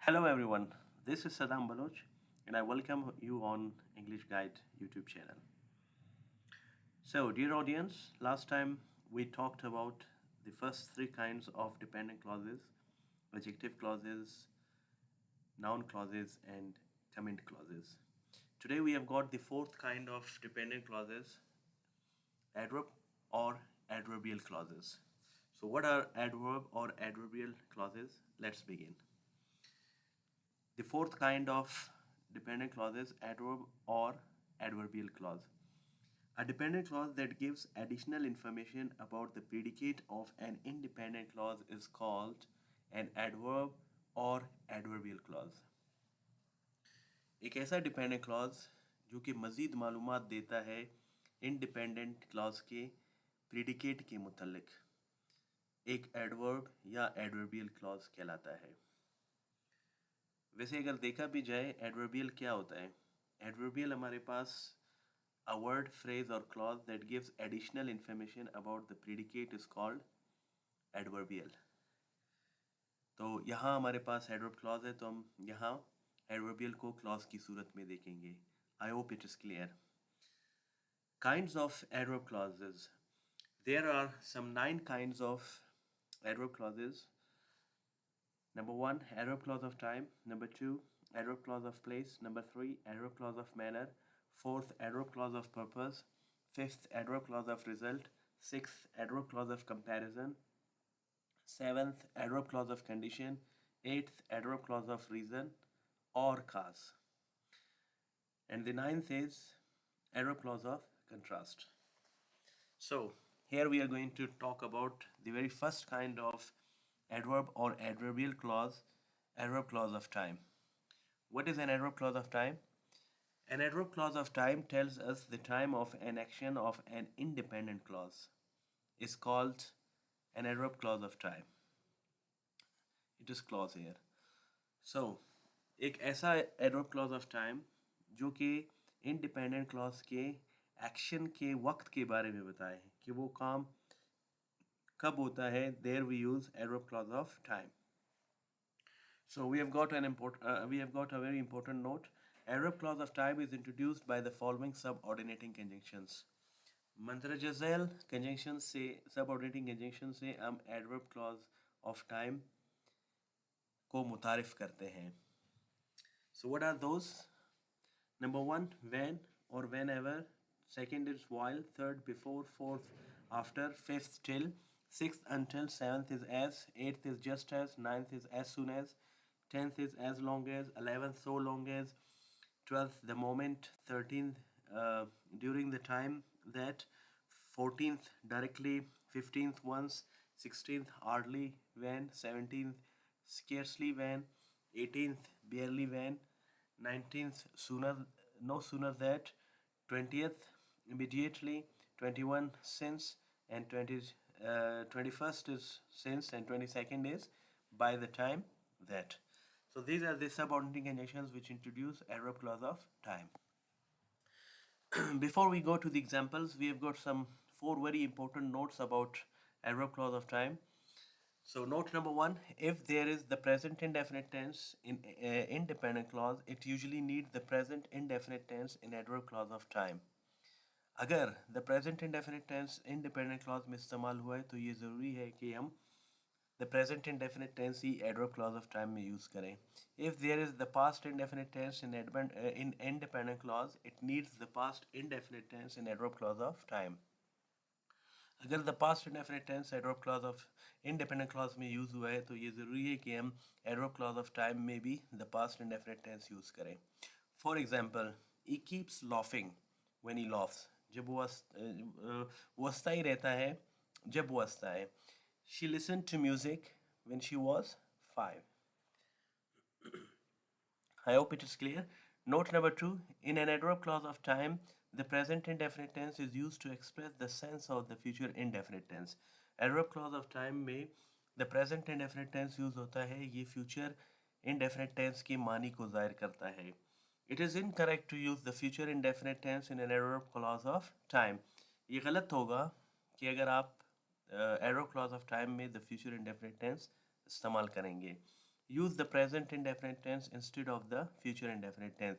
Hello everyone, this is Saddam Baloch and I welcome you on English Guide YouTube channel. So, dear audience, last time we talked about the first three kinds of dependent clauses: adjective clauses, noun clauses, and comment clauses. Today we have got the fourth kind of dependent clauses: adverb or adverbial clauses. So, what are adverb or adverbial clauses? Let's begin. The fourth kind of dependent clause is adverb or adverbial clause. A dependent clause that gives additional information about the predicate of an independent clause is called an adverb or adverbial clause. एक ऐसा dependent clause जो कि मज़ीद मालूमात देता है independent clause के predicate के मुतल्लिक एक एडवर्ब या एडवर्बियल क्लॉज कहलाता है। वैसे अगर देखा भी जाए एडवर्बियल क्या होता है, एडवर्बियल हमारे पास a word, phrase or clause that gives additional information about the predicate is called adverbial. तो यहाँ हमारे पास adverb clause है तो हम यहाँ adverbial को clause की सूरत में देखेंगे. I hope it is clear. Kinds of adverb clauses. There are some 9 kinds of adverb clauses. Number 1, adverb clause of time. Number 2, adverb clause of place. Number 3, adverb clause of manner. Fourth, adverb clause of purpose. Fifth, adverb clause of result. Sixth, adverb clause of comparison. Seventh, adverb clause of condition. Eighth, adverb clause of reason or cause. And the ninth is adverb clause of contrast. So here we are going to talk about the very first kind of adverb or adverbial clause, adverb clause of time. What is an adverb clause of time? An adverb clause of time tells us the time of an action of an independent clause. Is called an adverb clause of time. It is clause here. So, एक ऐसा adverb clause of time जो कि independent clause के action के वक्त के बारे में बताए कि वो काम कब होता है. There we use adverb clause of time. So we have got a very important note. Adverb clause of time is introduced by the following subordinating conjunctions. मंत्रज झैल कंजंक्शन से, सबऑर्डिनेटिंग कंजंक्शन से हम एडवर्ब क्लॉज ऑफ टाइम को मुतारिफ करते हैं. So what are those? Number 1, when और whenever. Second is while. Third, before. Fourth, after. Fifth, till. Sixth, until. Seventh is as. Eighth is just as. Ninth is as soon as. 10th is as long as. 11th so long as. 12th the moment. 13th during the time that. 14th directly. 15th once. 16th hardly when. 17th scarcely when. 18th barely when. 19th sooner, no sooner that. 20th immediately. 21 since. And 21st is since. And 22nd is by the time that. So these are the subordinating conjunctions which introduce adverb clause of time. Before we go to the examples, we have got some 4 very important notes about adverb clause of time. So note number 1, if there is the present indefinite tense in independent clause, it usually needs the present indefinite tense in adverb clause of time. अगर the present indefinite tense independent clause में इस्तेमाल हुआ है तो ये ज़रूरी है कि हम the present indefinite tense he adverb clause of time में use करें. If there is the past indefinite tense in independent clause, it needs the past indefinite tense in adverb clause of time. अगर the past indefinite tense adverb clause of independent clause में use हुआ है तो ये ज़रूरी है कि हम adverb clause of time में भी the past indefinite tense use करें. For example, he keeps laughing when he laughs. जब वो हंसता ही रहता है जब वो हंसता है. She listened to music when she was 5. I hope it is clear. Note number 2, in an adverb clause of time, the present indefinite tense is used to express the sense of the future indefinite tense. Adverb clause of time में the present indefinite tense use होता है, ये future indefinite tense की मानी को ज़ाहिर करता है. It is incorrect to use the future indefinite tense in an adverb clause of time. ये गलत होगा कि अगर आप adverb clause of time में the future indefinite tense इस्तेमाल करेंगे. use the present indefinite tense instead of the future indefinite tense.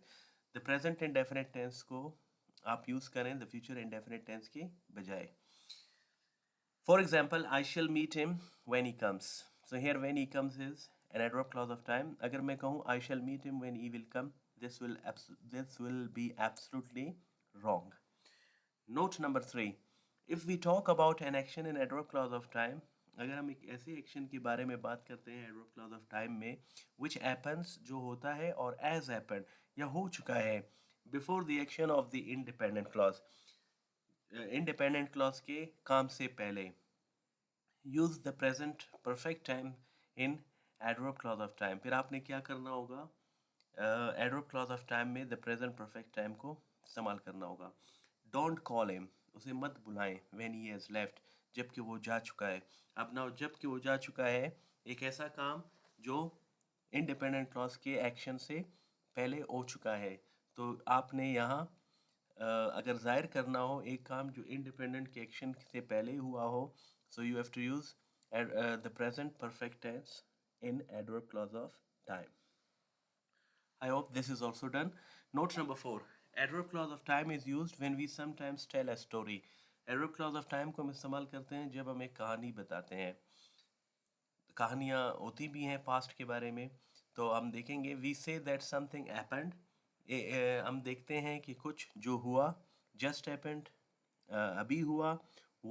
The present indefinite tense को आप use करें the future indefinite tense के बजाय. For example, I shall meet him when he comes. So here when he comes is an adverb clause of time. अगर मैं कहूँ I shall meet him when he will come, this will be absolutely wrong. Note number 3. If we talk about an action in adverb clause of time, अगर हम एक ऐसे action के बारे में बात करते हैं एडवर्ब क्लॉज ऑफ टाइम में which happens जो होता है और as happened या हो चुका है before the action of the independent clause, independent clause के काम से पहले, use the present perfect time in adverb clause of time. फिर आपने क्या करना होगा adverb clause of time में the present perfect time को इस्तेमाल करना होगा. Don't call him, उसे मत बुलाएं when he has left, जबकि वो जा चुका है. अब ना जबकि वो जा चुका है एक ऐसा काम जो इंडिपेंडेंट क्लॉज के एक्शन से पहले हो चुका है, तो आपने यहाँ अगर जाहिर करना हो एक काम जो इंडिपेंडेंट के एक्शन से पहले हुआ हो, so you have to use the present perfect tense in adverb clause of time. I hope this is also done. Note number 4. Adverb clause of time is used when we sometimes tell a story. Adverb clause of time को हम इस्तेमाल करते हैं जब हम एक कहानी बताते हैं. कहानियाँ होती भी हैं पास्ट के बारे में, तो हम देखेंगे we say that something happened. हम देखते हैं कि कुछ जो हुआ, just happened, अभी हुआ,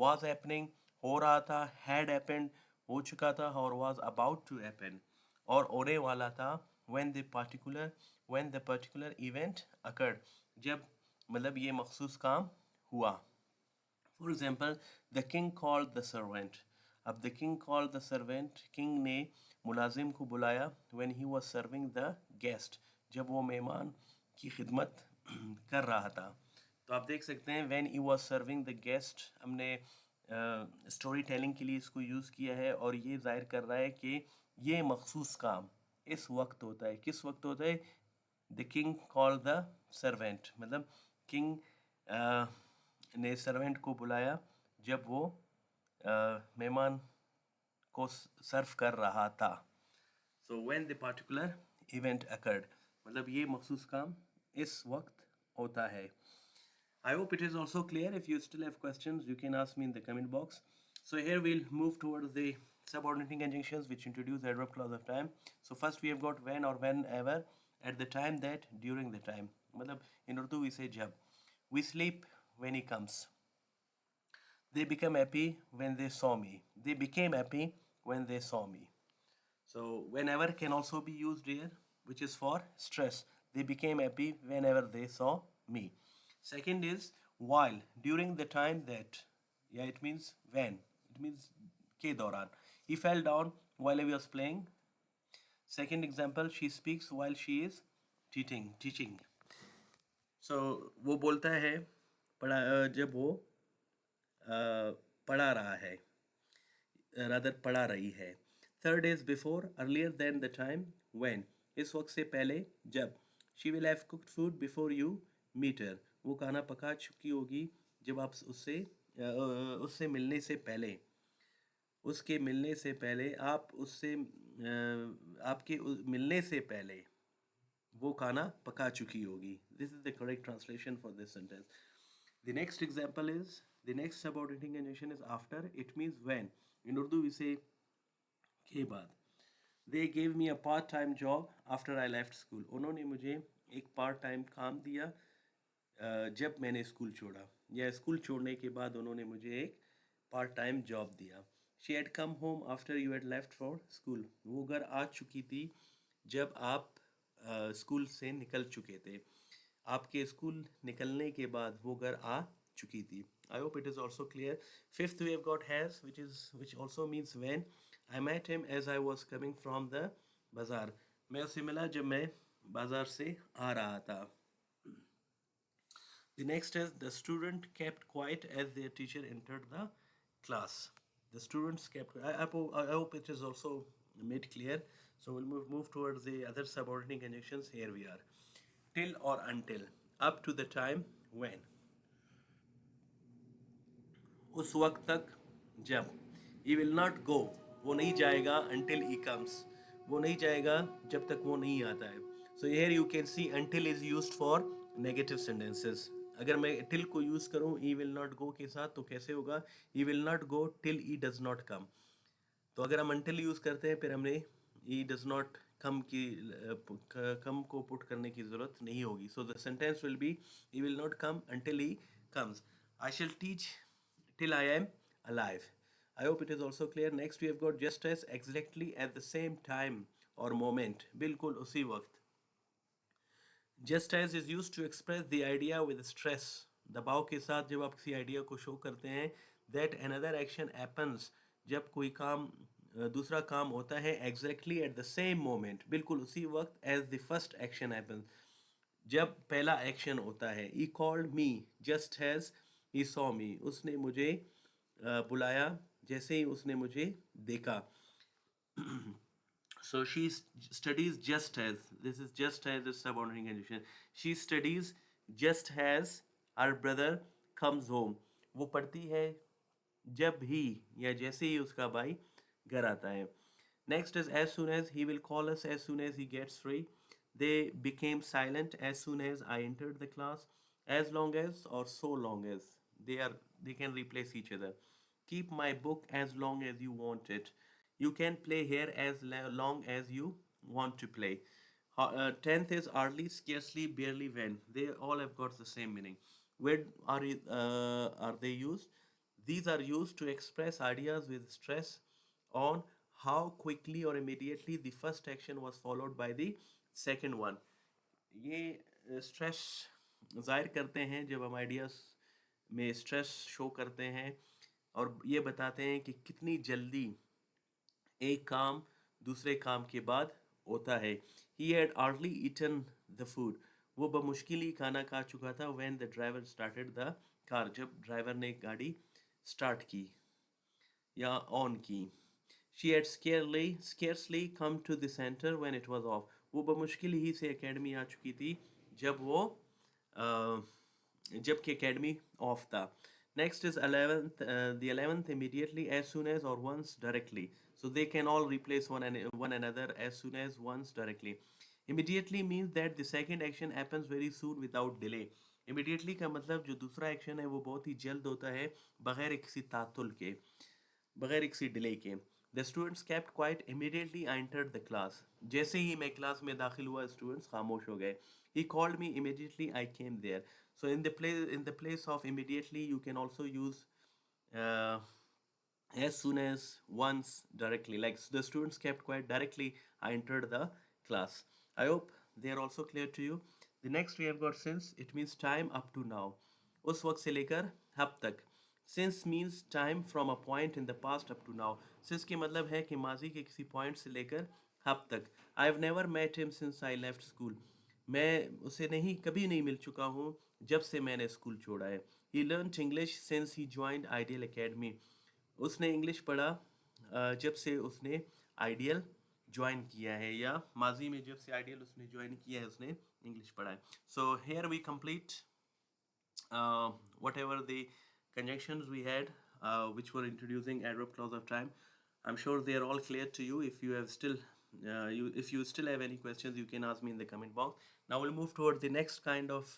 was happening, हो रहा था, had happened, हो चुका था, और was about to happen, और होने वाला था, when the particular event occurred, जब मतलब ये मखसूस काम हुआ. For example, the king called the servant. अब the king called the servant, king ने मुलाजिम को बुलाया when he was serving the guest, जब वो मेहमान की खिदमत कर रहा था. तो आप देख सकते हैं when he was serving the guest, हमने स्टोरी टेलिंग के लिए इसको यूज़ किया है, और ये जाहिर कर रहा है कि ये मखसूस काम इस वक्त होता है. किस वक्त होता है? The king called the servant, मतलब king ने सर्वेंट को बुलाया जब वो मेहमान को सर्व कर रहा था. So when the particular event occurred, मतलब ये मखसूस काम इस वक्त होता है. I hope it is also clear. If you still have questions, you can ask me in the comment box. So here we'll move towards the subordinating conjunctions which introduce adverb clause of time. So first we have got when or whenever, at the time that, during the time. मतलब in Urdu we say jab. We sleep when he comes. They become happy when they saw me. They became happy when they saw me. So whenever can also be used here, which is for stress. They became happy whenever they saw me. Second is while, during the time that. Yeah, it means when. It means के दौरान. He fell down while he was playing. Second example, she speaks while she is teaching. So वो बोलता है जब वो पढ़ा रहा है, rather पढ़ा रही है. Third is before, earlier than the time when, इस वक्त से पहले जब. She will have cooked food before you meet her. वो खाना पका चुकी होगी जब आप उससे मिलने से पहले. उसके मिलने से पहले, आप उससे आपके मिलने से पहले वो खाना पका चुकी होगी. This is the correct translation for this sentence. The next example is, the next subordinating conjunction is after. It means when. In Urdu we say के बाद. They gave me a part-time job after I left school. उन्होंने मुझे एक part-time काम दिया जब मैंने school छोड़ा, या स्कूल छोड़ने के बाद उन्होंने मुझे एक part-time job दिया. She had come home after you had left for school. वो घर आ चुकी थी जब आप स्कूल से निकल चुके थे. आपके स्कूल निकलने के बाद वो घर आ चुकी थी. I hope it is also clear. Fifth we have got has, which also means when. I met him as I was coming from the bazaar. मैं उससे मिला जब मैं बाजार से आ रहा था. The next is the student kept quiet as their teacher entered the class. The students kept. I hope it is also made clear. So we'll move towards the other subordinating conjunctions. Here we are. Till or until. Up to the time when. उस वक्त तक जब. He will not go. वो नहीं जाएगा until he comes. वो नहीं जाएगा जब तक वो नहीं आता है. So here you can see until is used for negative sentences. अगर मैं till को यूज करूं he will not go के साथ तो कैसे होगा? He will not go till he does not come. तो अगर हम until यूज करते हैं फिर हमने he does not come की come को पुट करने की जरूरत नहीं होगी. So the sentence will be he will not come until he comes. I shall teach till I am alive. I hope it is also clear. Next we have got just as, exactly, at the same time or moment. बिल्कुल उसी वक्त. Just as is used to express the idea with stress. दबाव के साथ जब आप किसी idea को शो करते हैं. That another action happens. जब कोई काम दूसरा काम होता है exactly at the same moment. बिल्कुल उसी वक्त as the first action happens. जब पहला एक्शन होता है. He called me just as he saw me. उसने मुझे बुलाया जैसे ही उसने मुझे देखा. So she studies just as. This is just as a subordinate condition. She studies just as her brother comes home. वो पढ़ती है जब ही या जैसे ही उसका भाई घर आता है. Next is as soon as. He will call us as soon as he gets free. They became silent as soon as I entered the class. As long as or so long as. They can replace each other. Keep my book as long as you want it. You can play here as long as you want to play. Tenth is hardly, scarcely, barely, when. They all have got the same meaning. Where are they used? These are used to express ideas with stress on how quickly or immediately the first action was followed by the second one. ये stress जाहिर करते हैं जब हम ideas में stress show करते हैं और ये बताते हैं कि कितनी जल्दी एक काम दूसरे काम के बाद होता है. He had hardly eaten the food. वो बमुश्किल ही खाना खा चुका था. When the driver started the car. जब ड्राइवर ने गाड़ी स्टार्ट की या ऑन की. She had scarcely come to the center when it was off. वो बमुश्किल ही से एकेडमी आ चुकी थी जबकि एकेडमी ऑफ था. Next is 11th. The 11th immediately, as soon as, or once, directly. So they can all replace one another as soon as, once, directly. Immediately means that the second action happens very soon without delay. Immediately का मतलब जो दूसरा action है वो बहुत ही जल्द होता है बगैर किसी तातुल के, बगैर किसी डिले के. The students kept quiet immediately I entered the class. जैसे ही मैं क्लास में दाखिल हुआ स्टूडेंट्स खामोश हो गए. He called me immediately I came there. So in the place of immediately you can also use uh, as soon as, once, directly. Like the students kept quiet directly I entered the class. I hope they are also clear to you. The next we have got since. It means time up to now. उस वक्त से लेकर अब तक. Since means time from a point in the past up to now. Since के मतलब है कि माजी के किसी पॉइंट से लेकर अब तक. I have never met him since I left school. मैं उसे कभी नहीं मिल चुका हूँ जब से मैंने स्कूल छोड़ा है. He learned English since he joined Ideal Academy. उसने इंग्लिश पढ़ा जब से उसने आइडियल ज्वाइन किया है या माजी में जब से आइडियल उसने ज्वाइन किया है उसने इंग्लिश पढ़ा है. So here we complete whatever the conjunctions we had which were introducing adverb clause of time. I'm sure they are all clear to you. If you have still if you still have any questions you can ask me in the comment box. Now we'll move toward the next kind of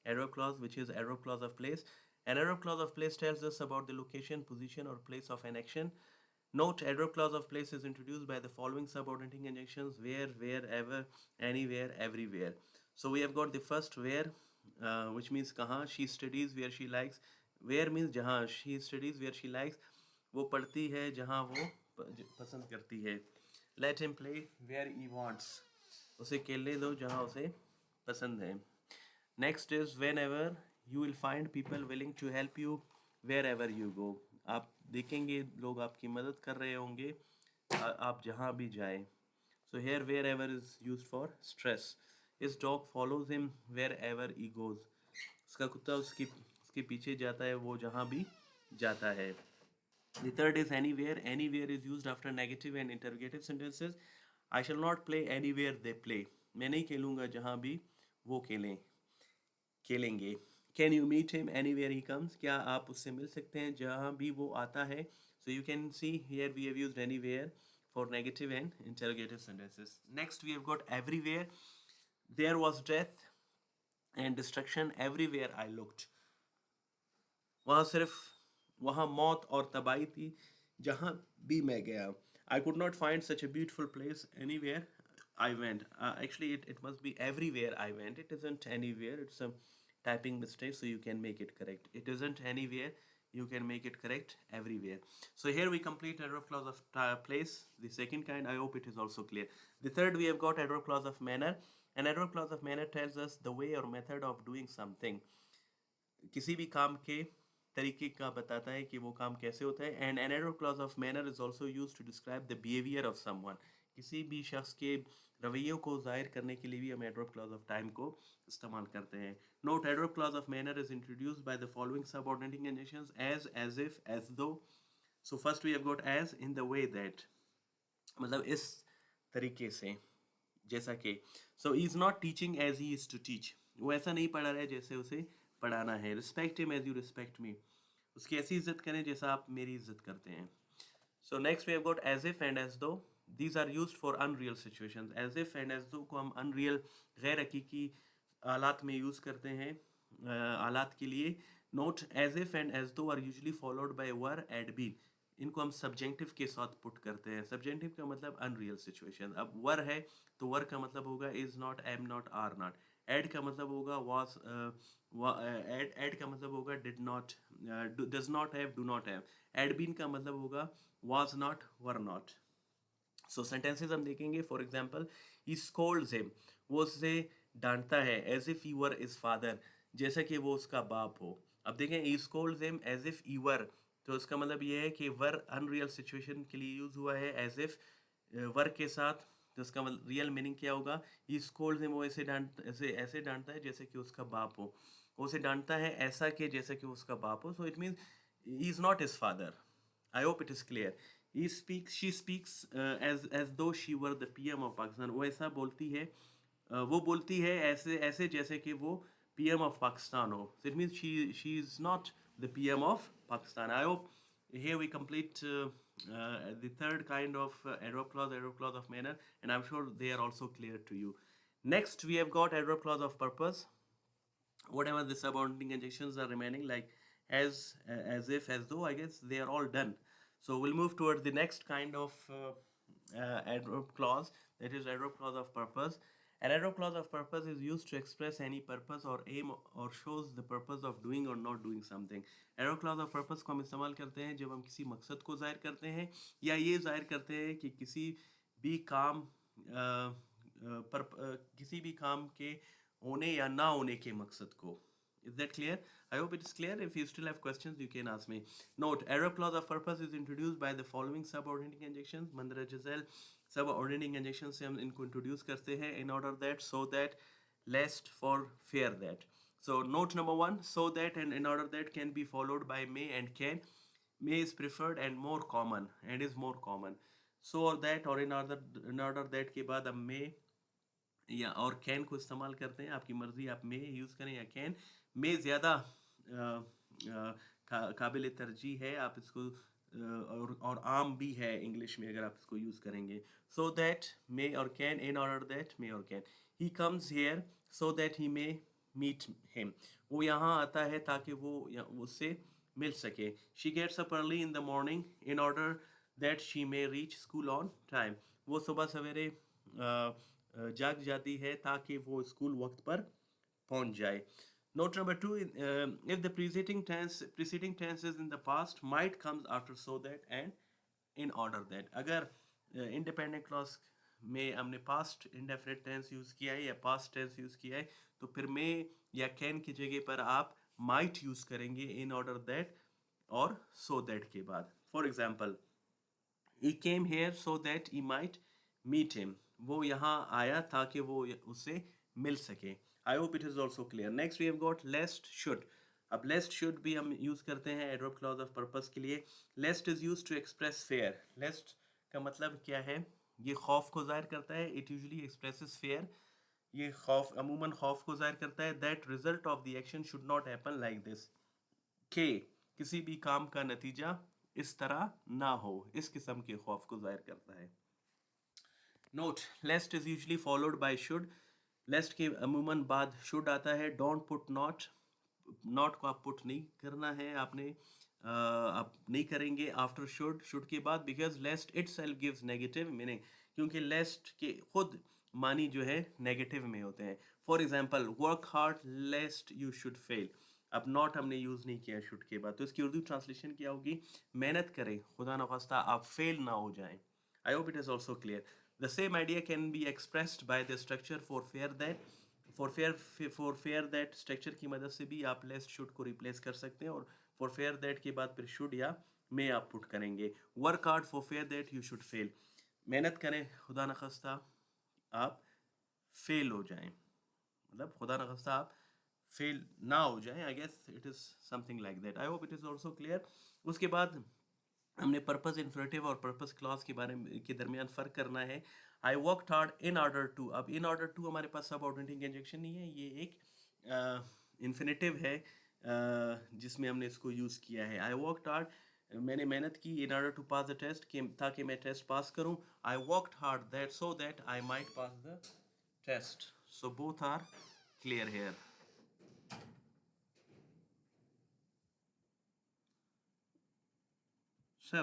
adverb clause, which is adverb clause of place. An adverb clause of place tells us about the location, position or place of an action. Note, adverb clause of place is introduced by the following subordinating conjunctions: where, wherever, anywhere, everywhere. So we have got the first where, which means kahan. She studies where she likes. Where means jahan. She studies where she likes. वो पढ़ती है जहाँ वो पसंद करती है. Let him play where he wants. उसे खेलने दो जहाँ उसे पसंद है. Next is whenever. You will find people willing to help you wherever you go. आप देखेंगे लोग आपकी मदद कर रहे होंगे आप जहाँ भी जाएं. So here wherever is used for stress. His dog follows him wherever he goes. उसका कुत्ता उसके पीछे जाता है वो जहाँ भी जाता है. The third is anywhere. Anywhere is used after negative and interrogative sentences. I shall not play anywhere they play. मैं नहीं खेलूँगा जहाँ भी वो खेलेंगे. Can you meet him anywhere he comes? क्या आप उससे मिल सकते हैं जहाँ भी वो आता है? So you can see here we have used anywhere for negative and interrogative sentences. Next, we have got everywhere. There was death and destruction everywhere I looked. वहाँ मौत और तबाही थी जहाँ भी मैं गया. I could not find such a beautiful place anywhere I went. Actually, it must be everywhere I went. It isn't anywhere. It's a typing mistake, so you can make it correct. It isn't anywhere. You can make it correct everywhere. So here we complete adverb clause of place. The second kind, I hope it is also clear. The third, we have got adverb clause of manner. An adverb clause of manner tells us the way or method of doing something. किसी भी काम के तरीके का बताता है कि वो काम कैसे होता है. And an adverb clause of manner is also use to describe the behaviour of someone. किसी भी शख्स के रवैयों को जाहिर करने के लिए भी हम एडवर्ब क्लॉज ऑफ टाइम को इस्तेमाल करते हैं. Note adverb clause of manner is introduced by the following subordinating conjunctions as if, as though. So first we have got as in the way that, मतलब इस तरीके से, जैसा कि. So he is not teaching as he is to teach. वो ऐसा नहीं पढ़ा रहा है जैसे उसे पढ़ाना है. Respect him as you respect me. उसकी ऐसी इज्जत करें जैसा आप मेरी इज्जत करते हैं. So next we have got as if and as though. These are used for unreal situations. As if and as though को हम अनरियल, गैर हकीकी हालात में यूज़ करते हैं, हालात के लिए. Note as if and as though are usually followed by were had been. इनको हम सब्जेक्टिव के साथ पुट करते हैं. सब्जेक्टिव का मतलब अनरियल सिचुएशन. अब वर है तो वर का मतलब होगा is not, am not, are not. एड का मतलब होगा was, एड का मतलब होगा did not, does not have, do not have. Had been का मतलब होगा was not, were not. So sentences हम देखेंगे. For example, he scolds him, वो उसे डांटता है. As if you were his father, जैसा कि वो उसका बाप हो. अब देखें, he scolds him as if you were, तो उसका मतलब ये है कि वर अनरियल सिचुएशन के लिए यूज हुआ है. एज इफ वर के साथ, तो उसका मतलब रियल मीनिंग क्या होगा. ही स्कोल्ड्स हिम, वो ऐसे डांटता है जैसे कि उसका बाप हो. वो उसे डांटता है ऐसा कि जैसे कि उसका बाप हो. So it means he is not his father. I hope it is clear. She speaks as though she were the PM of Pakistan. वो ऐसा बोलती है, वो बोलती है ऐसे जैसे कि वो पीएम ऑफ पाकिस्तान हो. So it means she is not the PM of Pakistan. I hope here we complete the third kind of adverb clause of manner, and I'm sure they are also clear to you. Next we have got adverb clause of purpose. Whatever the subordinating conjunctions are remaining, like as if, as though, I guess they are all done. So we'll move towards the next kind of adverb clause, that is adverb clause of purpose. An adverb clause of purpose is used to express any purpose or aim or shows the purpose of doing or not doing something. Adverb clause of purpose को हम इस्तेमाल करते हैं जब हम किसी मकसद को जाहिर करते हैं या ये जाहिर करते हैं कि किसी भी काम किसी भी काम के होने या ना होने के मकसद को. Is that clear? I hope it is clear. If you still have questions, you can ask me. Note, adverb clause of purpose is introduced by the following subordinating conjunctions. Mandara Giselle, subordinating conjunctions से हम इनको introduce करते हैं. In order that, so that, lest, for, fear that. So note number one, so that and in order that can be followed by may and can. May is preferred and more common, and is more common. So or that or in order that के बाद हम may या और can को इस्तेमाल करते हैं. आपकी मर्ज़ी, आप मे यूज़ करें या कैन. मे ज़्यादा काबिल तरजीह है. आप इसको और आम भी है इंग्लिश में अगर आप इसको यूज़ करेंगे. सो दैट, मे और can. In order that, may और can. He comes here so that he may meet him. वो यहाँ आता है ताकि वो उससे मिल सके. She gets up early in the morning in order that she may reach school on time. वो सुबह सवेरे जाग जाती है ताकि वो स्कूल वक्त पर पहुंच जाए. Note number two, if the preceding tense is in the past, might comes after so that and in order that. अगर independent clause में हमने past indefinite tense यूज़ किया है या past tense यूज़ किया है तो फिर may या can की जगह पर आप might यूज़ करेंगे in order that और so that के बाद. For example, he came here so that he might meet him. वो यहाँ आया ताकि वो उससे मिल सके. I hope it is also clear. Next we have got lest, should. अब lest, should भी हम यूज़ करते हैं adverb clause of purpose के लिए. Lest is used to express fear. Lest का मतलब क्या है? ये खौफ को ज़ाहिर करता है. It usually expresses fear. ये खौफ अमूमन खौफ को ज़ाहिर करता है. That result of the action should not happen like this. के किसी भी काम का नतीजा इस तरह ना हो. इस किस्म के खौफ को ज़ाहिर करता है. Note, lest is usually followed by should. Lest के अमूमन बाद शुड आता है. Don't put not. नॉट को आप पुट नहीं करना है आपने. आप नहीं करेंगे आफ्टर शुड, शुड के बाद, because lest itself gives negative meaning. क्योंकि लेस्ट के खुद मानी जो है नेगेटिव में होते हैं. For example, work hard लेस्ट you should fail. अब नॉट हमने यूज़ नहीं किया शुड के बाद, तो इसकी उर्दू ट्रांसलेशन क्या होगी? मेहनत करें, खुदा न खास्ता आप फेल ना हो जाएं. आई hope it is also clear. The same idea can be expressed by the structure for fear that. For fear that structure की मदद से भी आप लेस्ट शुड को रिप्लेस कर सकते हैं, और for fear that के बाद फिर शुड या मे आप पुट करेंगे. Work hard for fear that you should fail. मेहनत करें, खुदा न खास्ता आप फेल हो जाएं. मतलब खुदा न खास्ता आप फेल ना हो जाएं. I guess it is something like that. I hope it is also clear. उसके बाद हमने पर्पस इन्फिनेटिव और पर्पस क्लॉज के बारे में के दरमियान फ़र्क करना है. I worked hard in order to. अब इन ऑर्डर टू हमारे पास सब ऑर्डिनेटिंग इंजेक्शन नहीं है, ये एक इन्फिनेटिव है जिसमें हमने इसको यूज़ किया है. आई वर्कड हार्ड, मैंने मेहनत की, in order to pass the test, ताकि मैं टेस्ट पास करूं. I worked hard that so that I might pass the test. So both are clear here. So,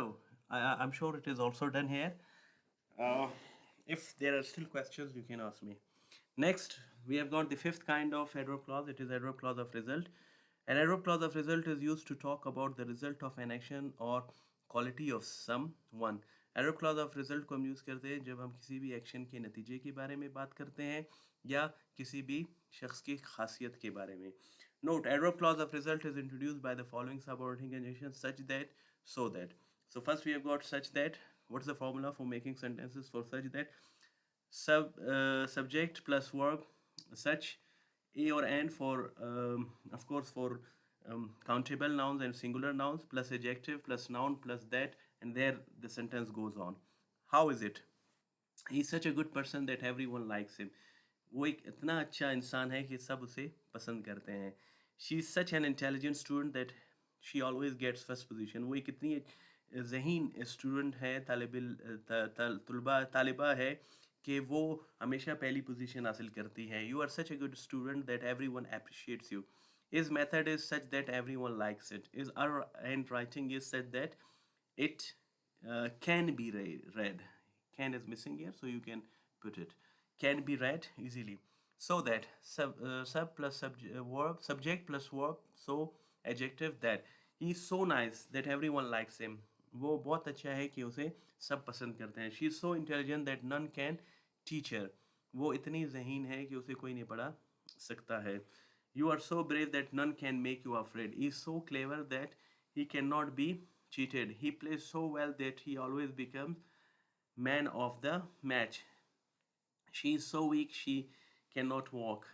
I'm sure it is also done here. Uh, if there are still questions, you can ask me. Next, we have got the fifth kind of adverb clause. It is adverb clause of result. An adverb clause of result is used to talk about the result of an action or quality of someone. Adverb clause of result को हम use करते हैं जब हम किसी भी action के नतीजे के बारे में बात करते हैं या किसी भी शख्स की खासियत के बारे में. Note, adverb clause of result is introduced by the following subordinating conjunctions: such that, so that. So first we have got such that. What's the formula for making sentences for such that? Subject plus verb, such, a or and for of course for countable nouns and singular nouns, plus adjective plus noun plus that, and there the sentence goes on. How is it? He is such a good person that everyone likes him. वो एक इतना अच्छा इंसान है कि सब उसे पसंद करते हैं. She is such an intelligent student that she always gets first position. वो एक इतनी ज़हीन स्टूडेंट है, तालिबा है कि वो हमेशा पहली पोजीशन हासिल करती है. You are such a good student that everyone appreciates you. His method is such that everyone likes it. His handwriting is such that it can be read. Can is missing here, so you can put it. Can be read easily. So that, sub plus verb, subject plus verb, so adjective that. He is so nice that everyone likes him. वो बहुत अच्छा है कि उसे सब पसंद करते हैं. She is so intelligent that none can teach her. वो इतनी ज़हीन है कि उसे कोई नहीं पढ़ा सकता है. You are so brave that none can make you afraid. He is so clever that he cannot be cheated. He plays so well that he always becomes man of the match. She is so weak she cannot walk.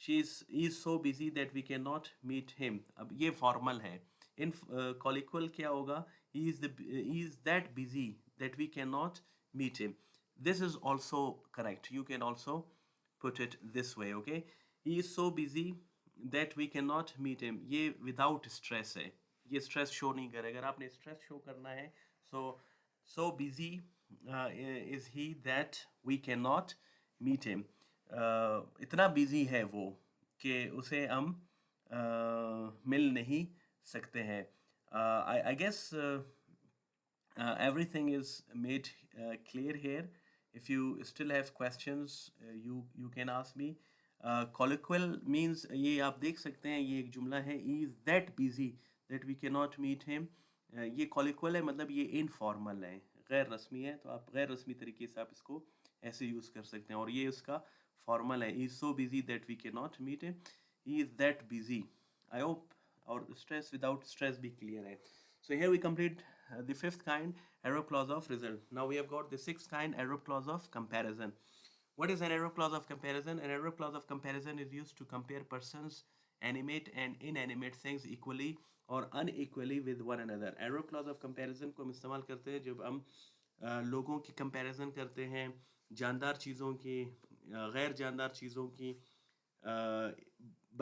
He is so busy that we cannot meet him. अब ये formal है. In colloquial क्या होगा? He is that busy that we cannot meet him. This is also correct. You can also put it this way, okay? He is so busy that we cannot meet him. ये without stress है. ये stress show नहीं करेगा. अगर आपने stress show करना है, so busy is he that we cannot meet him. इतना busy है वो कि उसे हम मिल नहीं सकते हैं. I guess everything is made clear here. If you still have questions, you can ask me. Colloquial means, ये आप देख सकते हैं, ये एक जुमला है. He is that busy that we cannot meet him. ये colloquial है, मतलब ये informal है, गैर रस्मी है. तो आप गैर रस्मी तरीके से आप इसको ऐसे यूज़ कर सकते हैं. और ये उसका formal है. He is so busy that we cannot meet him. He is that busy. I hope our stress without stress be clear है. So here we complete the fifth kind, adverb clause of result. Now we have got the sixth kind, adverb clause of comparison. What is an adverb clause of comparison? An adverb clause of comparison is used to compare persons, animate and inanimate things equally or unequally with one another. Adverb clause of comparison को हम इस्तेमाल करते हैं जब हम लोगों की comparison करते हैं, जानदार चीज़ों की गैर जानदार चीज़ों की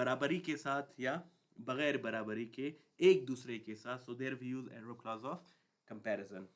बराबरी के साथ या बगैर बराबरी के एक दूसरे के साथ. So there we use adverb clause of comparison.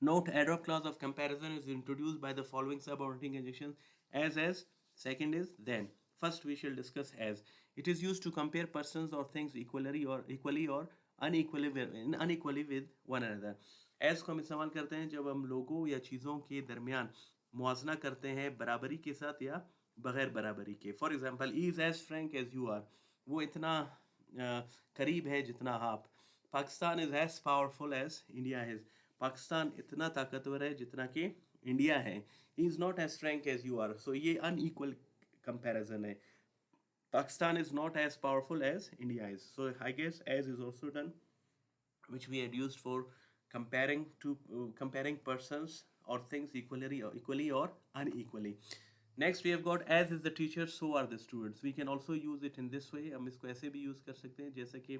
Note, adverb clause of comparison is introduced by the following subordinating conjunctions: as, second is then. First we shall discuss as. It is used to compare persons or things equally or unequally with one another. as को हम इस्तेमाल करते हैं जब हम लोगों या चीज़ों के दरमियान मुआजना करते हैं बराबरी के साथ या बगैर बराबरी के. For example, is as frank as you are. वो इतना करीब है जितना आप. Pakistan is as powerful as India is. Pakistan इतना ताकतवर है जितना कि इंडिया है. He is not as frank as you are. So ये अनईक्वल कंपैरिजन है. Pakistan is not as powerful as India is. So I guess as is also done, which we had used for comparing persons or things equally or unequally. Next we have got as is the teacher, so are the students. We can also use it in this way. हम इसको ऐसे भी use कर सकते हैं जैसे कि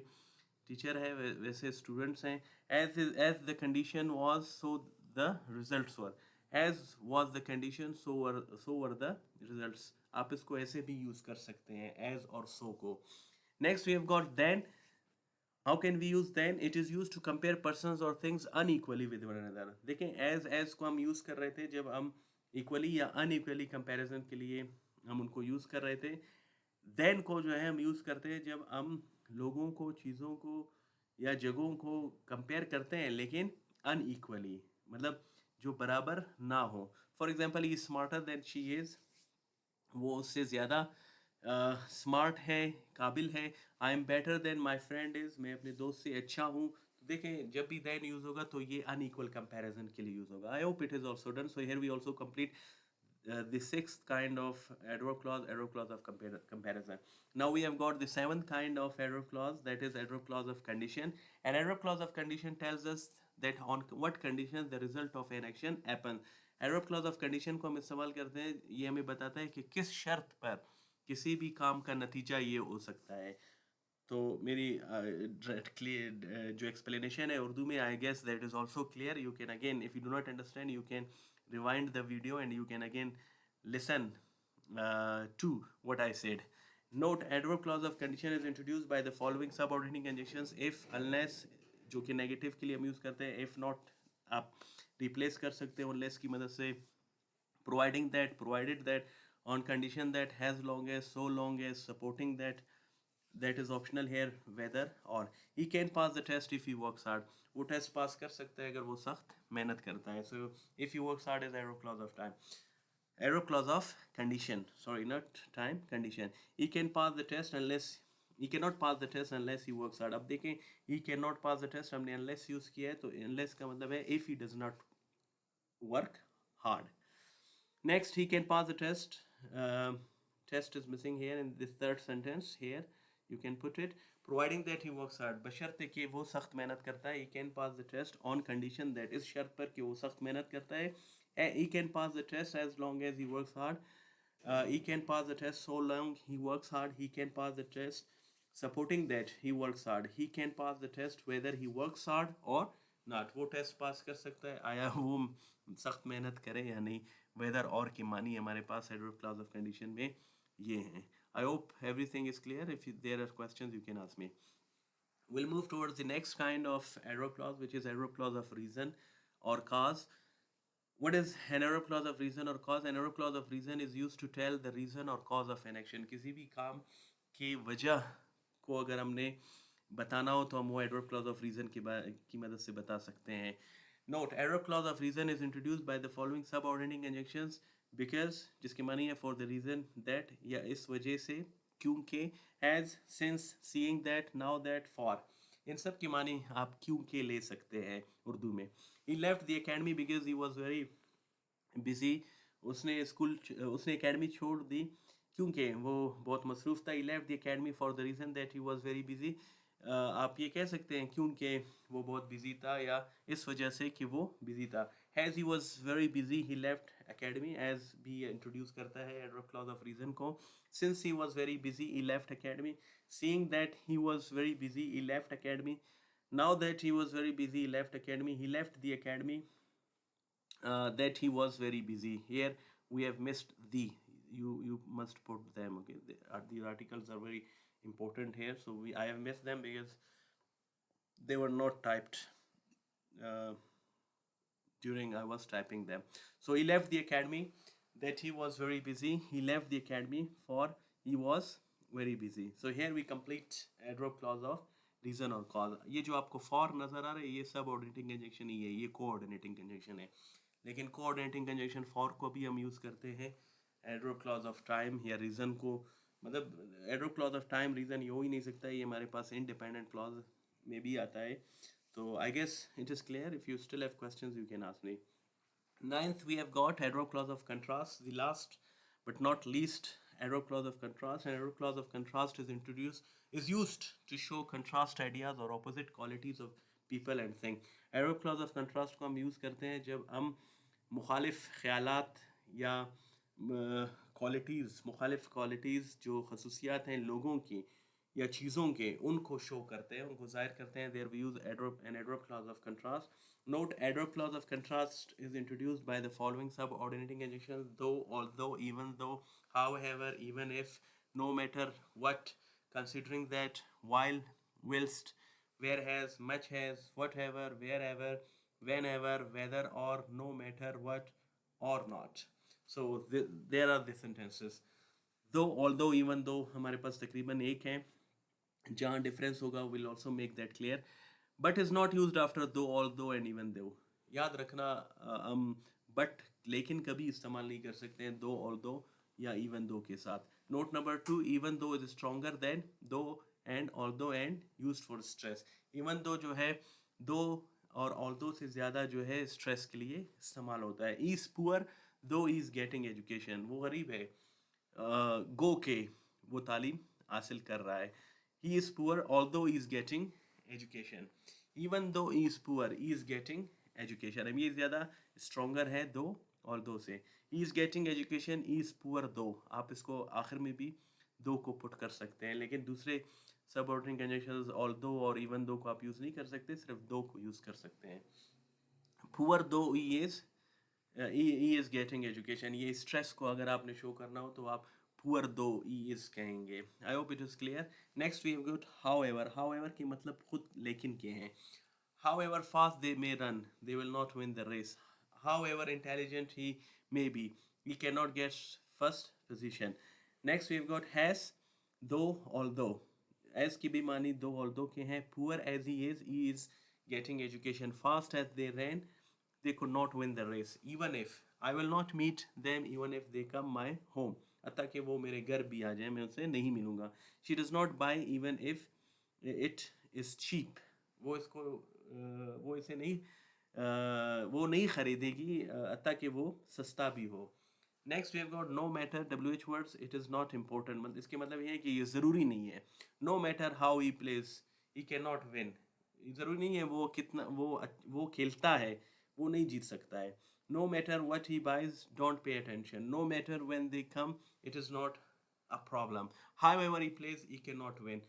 teacher है वैसे स्टूडेंट्स हैं. as the condition was, so the results were. as was the condition, so were the results. आप इसको ऐसे भी यूज कर सकते हैं as और so को. Next we have got then. How can we use then? It is used to compare persons or things unequally with one another. देखें as को हम यूज कर रहे थे जब हम equally या unequally comparison के लिए हम उनको यूज कर रहे थे. then को जो है हम यूज करते हैं जब हम लोगों को, चीज़ों को या जगहों को कंपेयर करते हैं लेकिन unequally, मतलब जो बराबर ना हो. For example, he smarter than she is. वो उससे ज़्यादा स्मार्ट है, काबिल है. I am better than my friend is. मैं अपने दोस्त से अच्छा हूँ. तो देखें जब भी देन यूज़ होगा तो ये अनइक्वल कंपैरिजन के लिए यूज़ होगा. I hope it is also done. So here we also complete the sixth kind of adverb clause of comparison. Now we have got the seventh kind of adverb clause, that is adverb clause of condition. An adverb clause of condition tells us that on what conditions the result of an action happens. adverb clause of condition को हम इस्तेमाल करते हैं, ये हमें बताता है कि किस शर्त पर किसी भी काम का नतीजा ये हो सकता है. तो मेरी जो एक्सप्लेनेशन है उर्दू में, I guess that is also clear. You can again, if you do not understand, you can rewind the video and you can again listen to what I said. Note, adverb clause of condition is introduced by the following subordinating conjunctions: if, unless, जो कि negative के लिए हम use करते हैं. if not आप replace कर सकते हैं unless की मदद से. providing that, provided that, on condition that, as long as, so long as, supporting that, that is optional here, whether or. he can pass the test if he works hard. वो test pass कर सकता है अगर वो सख्त मेहनत करता है. so if he works hard is adverb clause of time. adverb clause of condition, sorry, not time, condition. he can pass the test unless, he cannot pass the test unless he works hard. अब देखें, he cannot pass the test हमने unless use किया है, तो unless का मतलब है if he does not work hard. Next, he can pass the test. Test is missing here in this third sentence. Here you can put it, providing that he works hard. बशर्ते कि वो सख्त मेहनत करता है. He can pass the test on condition that, इस शर्त पर कि वो सख्त मेहनत करता है. He can pass the test as long as he works hard. He can pass the test so long he works hard. He can pass the test supporting that he works hard. He can pass the test whether he works hard or not. वो test pass कर सकता है आया वो सख्त मेहनत करे या नहीं. वेदर और की मानी हमारे पास adverb clause of condition में ये हैं. I hope everything is clear. If there are questions, you can ask me. We'll move towards the next kind of adverb clause, which is adverb clause of reason or cause. What is an adverb clause of reason or cause? An adverb clause of reason is used to tell the reason or cause of an action. किसी भी काम की वजह को अगर हमने बताना हो तो हम वो adverb clause of reason की मदद से बता सकते हैं. Note, adverb clause of reason is introduced by the following subordinating conjunctions: because, जिसकी मानी है for the reason that, या इस वजह से, क्योंकि, as, since, seeing that, now that, for. इन सब की मानी आप क्योंकि ले सकते हैं उर्दू में. He left the academy because he was very busy. उसने academy छोड़ दी क्योंकि वो बहुत मसरूफ़ था. He left the academy for the reason that he was very busy. आप ये कह सकते हैं क्योंकि वो बहुत बिजी था या इस वजह से कि वो बिजी था. As he was very busy, he left academy. as भी इंट्रोड्यूस करता है adverb clause of reason को. Since he was very busy, he left academy. Seeing that he was very busy, he left academy. Now that he was very busy, he left academy. He left the academy that he was very busy. Here we have missed the. You must put them. Okay, the articles are very important here, so I have missed them because they were not typed during I was typing them. So he left the academy, that he was very busy. He left the academy for he was very busy. So here we complete adverb clause of reason or cause. ये जो आपको for नजर आ रहा है ये subordinating conjunction ही है, ये coordinating conjunction है. लेकिन coordinating conjunction for को भी हम use करते हैं adverb clause of time या reason को. मतलब adverb clause of time reason ये हो ही नहीं सकता, ये हमारे पास independent clause में भी आता है. So I guess it is clear. If you still have questions, you can ask me. Ninth, we have got adverb clause of contrast. The last but not least adverb clause of contrast. And adverb clause of contrast is used to show contrast ideas or opposite qualities of people and thing. Adverb clause of contrast को हम use करते हैं जब हम मुखालिफ ख्यालात या qualities मुखालिफ क्वालिटीज़ जो खसूसियात हैं लोगों की या चीज़ों के उनको शो करते हैं, उनको ज़ाहिर करते हैं. There we use adverb clause of contrast. Note, adverb clause of contrast is introduced by the following subordinating conjunctions: though, although, even though, however, even if, no matter what, considering that, while, whilst, whereas, much as, whatever, wherever, whenever, whether, or, no matter what, or not. So there are the sentences. Though, although, even though हमारे पास तकरीबन एक है. जहाँ difference होगा will also make that clear. But is not used after दो, although and even though. याद रखना हम बट लेकिन कभी इस्तेमाल नहीं कर सकते हैं दो, ऑल्दो या इवन दो के साथ. Note number 2, even though is stronger than though and although and used for stress. Even though जो है दो और ऑल्दो से ज़्यादा जो है स्ट्रेस के लिए इस्तेमाल होता है. ई इज़ पुअर दो इज़ गेटिंग एजुकेशन. वो गरीब है गो के वो तालीम हासिल कर रहा है. He is poor although he is getting education. Even though he is poor, he is getting education. अब ये ज़्यादा stronger है दो और दो से. He is getting education, he is poor though. आप इसको आखिर में भी दो को पुट कर सकते हैं, लेकिन दूसरे subordinating conjunctions although और even though को आप यूज़ नहीं कर सकते, सिर्फ दो को यूज़ कर सकते हैं. Poor though he is getting education. ये stress को अगर आपने शो करना हो तो आप poor though he is कहेंगे. I hope it is clear. Next we have got however. However की मतलब खुद लेकिन के हैं. However fast they may run, they will not win the race. However intelligent he may be, he cannot get first position. Next we have got has, though, although. As की भी मानी दो although के हैं. Poor as he is getting education. Fast as they ran, they could not win the race. Even if, I will not meet them even if they come my home. अतः कि वो मेरे घर भी आ जाए मैं उनसे नहीं मिलूँगा. She does not buy even if it is cheap. वो इसको वो इसे नहीं वो नहीं खरीदेगी अतः कि वो सस्ता भी हो. Next we have got no matter. WH words it is not important. मतलब इसके मतलब ये है कि ये ज़रूरी नहीं है. No matter how he plays he can not win. ज़रूरी नहीं है वो कितना वो खेलता है वो नहीं जीत सकता है. No matter what he buys, don't pay attention. No matter when they come, it is not a problem. However he plays, he cannot win.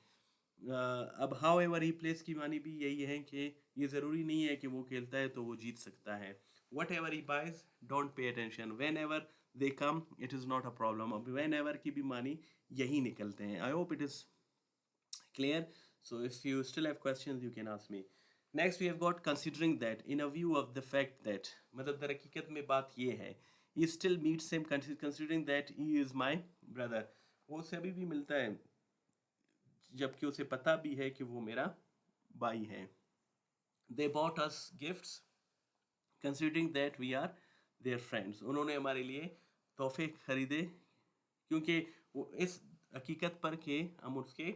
अब however he plays की मानी भी यही है कि ये ज़रूरी नहीं है कि वो खेलता है तो वो जीत सकता है. Whatever he buys, don't pay attention. Whenever they come, it is not a problem. अब whenever की भी मानी यही निकलते हैं. I hope it is clear. So if you still have questions, you can ask me. Next we have got considering that, in a view of the fact that, मतलब दर हकीकत में बात ये है, he still meets him considering that he is my brother. वो उसे अभी भी मिलता है जबकि उसे पता भी है कि वो मेरा भाई है. They bought us gifts considering that we are their friends. उन्होंने हमारे लिए तोहफे खरीदे क्योंकि वो इस हकीकत पर कि हम उसके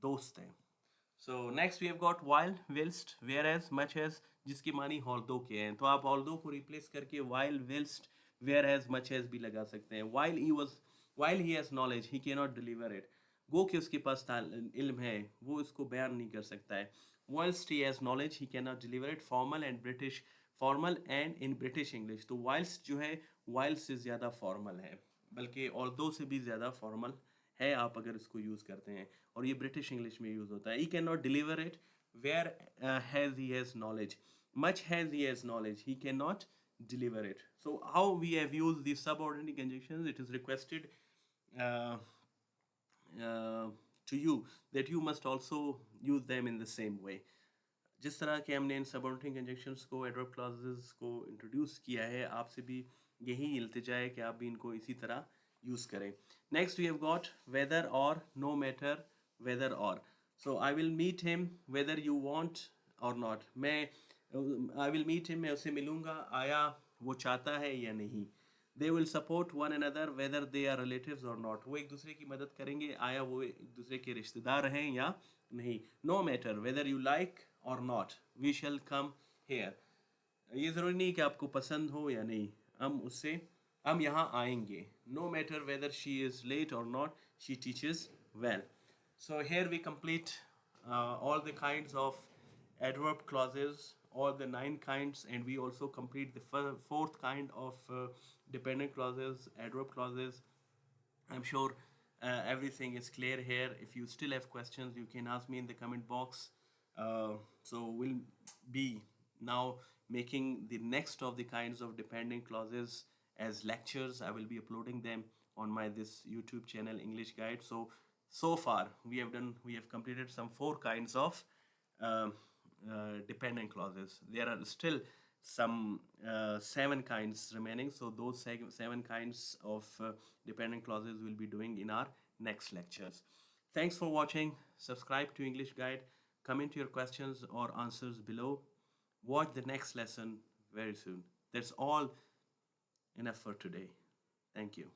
दोस्त हैं. So next we have got while, whilst, whereas, much as, जिसकी मानी although के हैं. तो आप although को replace करके while, whilst, whereas, much as भी लगा सकते हैं. While he has knowledge, he cannot deliver it. गो कि उसके पास इल्म है वो इसको बयान नहीं कर सकता है. Whilst he has knowledge, he cannot deliver it. Formal and in British English. तो whilst जो है while से ज़्यादा formal है, बल्कि although से भी ज़्यादा formal है आप अगर इसको यूज़ करते हैं, और ये ब्रिटिश इंग्लिश में यूज़ होता है. He can not deliver it. Where has he has knowledge. Much has he has knowledge. He can not deliver it. So how we have used these subordinating conjunctions, it is requested to you that you must also use them in the same way. जिस तरह के हमने इन subordinate conjunctions को, adverb clauses को introduce किया है, आपसे भी यही इल्तिजा है कि आप भी इनको इसी तरह यूज़ करें. Next we have got whether or, no matter, whether or. So I will meet him whether you want or not. I will meet him, मैं उससे मिलूंगा आया वो चाहता है या नहीं. They will support one another whether they are relatives or not. वो एक दूसरे की मदद करेंगे आया वो एक दूसरे के रिश्तेदार हैं या नहीं. No matter whether you like or not, we shall come here. ये ज़रूरी नहीं कि आपको पसंद हो या नहीं, हम यहाँ आएंगे. No matter whether she is late or not, she teaches well. So here we complete all the kinds of adverb clauses, all the 9 kinds, and we also complete the fourth kind of dependent clauses, adverb clauses. I'm sure everything is clear here. If you still have questions, you can ask me in the comment box. So we'll be now making the next of the kinds of dependent clauses as lectures. I will be uploading them on my this YouTube channel, English Guide. So far we have completed some 4 kinds of dependent clauses. There are still some 7 kinds remaining, so those 7 kinds of dependent clauses we'll be doing in our next lectures. Thanks for watching. Subscribe to English Guide, comment your questions or answers below. Watch the next lesson very soon. That's all enough for today. Thank you.